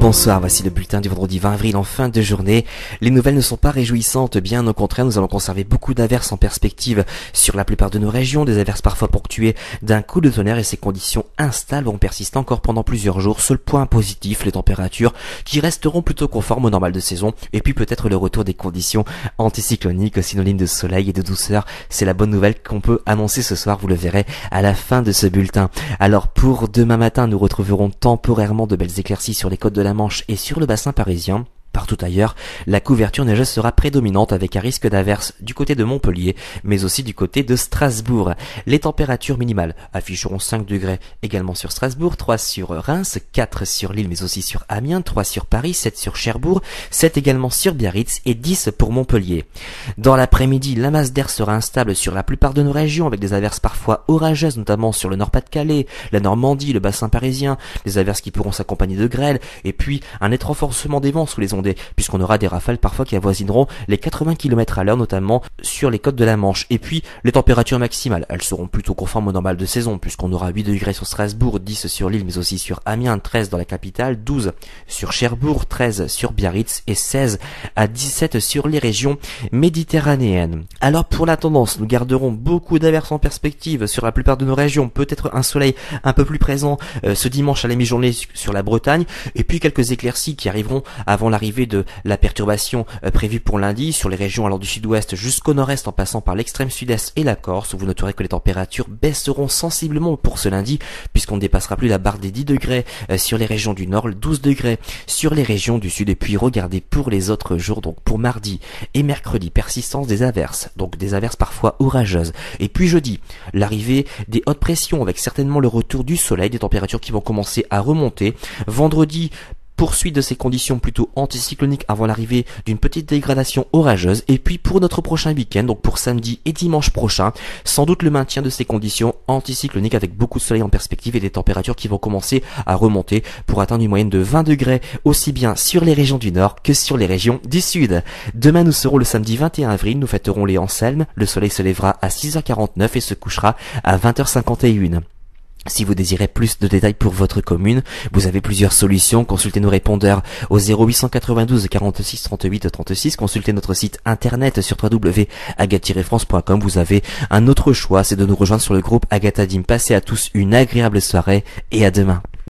Bonsoir, voici le bulletin du vendredi 20 avril en fin de journée. Les nouvelles ne sont pas réjouissantes, bien au contraire, nous allons conserver beaucoup d'averses en perspective sur la plupart de nos régions, des averses parfois ponctuées d'un coup de tonnerre et ces conditions instables vont persister encore pendant plusieurs jours. Seul point positif, les températures qui resteront plutôt conformes au normal de saison et puis peut-être le retour des conditions anticycloniques, synonymes de soleil et de douceur. C'est la bonne nouvelle qu'on peut annoncer ce soir, vous le verrez à la fin de ce bulletin. Alors pour demain matin, nous retrouverons temporairement de belles éclaircies sur les côtes de la Manche et sur le bassin parisien. Partout ailleurs, la couverture neigeuse sera prédominante avec un risque d'averse du côté de Montpellier, mais aussi du côté de Strasbourg. Les températures minimales afficheront 5 degrés également sur Strasbourg, 3 sur Reims, 4 sur Lille mais aussi sur Amiens, 3 sur Paris, 7 sur Cherbourg, 7 également sur Biarritz et 10 pour Montpellier. Dans l'après-midi, la masse d'air sera instable sur la plupart de nos régions avec des averses parfois orageuses, notamment sur le Nord-Pas-de-Calais, la Normandie, le bassin parisien, des averses qui pourront s'accompagner de grêle et puis un net renforcement des vents sous les ondes puisqu'on aura des rafales parfois qui avoisineront les 80 km à l'heure, notamment sur les côtes de la Manche. Et puis, les températures maximales, elles seront plutôt conformes au normal de saison, puisqu'on aura 8 degrés sur Strasbourg, 10 sur Lille, mais aussi sur Amiens, 13 dans la capitale, 12 sur Cherbourg, 13 sur Biarritz et 16 à 17 sur les régions méditerranéennes. Alors pour la tendance, nous garderons beaucoup d'averses en perspective sur la plupart de nos régions, peut-être un soleil un peu plus présent ce dimanche à la mi-journée sur la Bretagne, et puis quelques éclaircies qui arriveront avant l'arrivée de la perturbation prévue pour lundi sur les régions allant du sud-ouest jusqu'au nord-est en passant par l'extrême sud-est et la Corse. Vous noterez que les températures baisseront sensiblement pour ce lundi puisqu'on ne dépassera plus la barre des 10 degrés sur les régions du nord, 12 degrés sur les régions du sud. Et puis regardez pour les autres jours, donc pour mardi et mercredi, persistance des averses, donc des averses parfois orageuses. Et puis jeudi, l'arrivée des hautes pressions avec certainement le retour du soleil, des températures qui vont commencer à remonter. Vendredi, poursuite de ces conditions plutôt anticycloniques avant l'arrivée d'une petite dégradation orageuse. Et puis pour notre prochain week-end, donc pour samedi et dimanche prochain, sans doute le maintien de ces conditions anticycloniques avec beaucoup de soleil en perspective et des températures qui vont commencer à remonter pour atteindre une moyenne de 20 degrés aussi bien sur les régions du nord que sur les régions du sud. Demain nous serons le samedi 21 avril, nous fêterons les Anselmes, le soleil se lèvera à 6h49 et se couchera à 20h51. Si vous désirez plus de détails pour votre commune, vous avez plusieurs solutions. Consultez nos répondeurs au 0892 46 38 36. Consultez notre site internet sur www.agathe-france.com. Vous avez un autre choix, c'est de nous rejoindre sur le groupe Agatha Dim. Passez à tous une agréable soirée et à demain.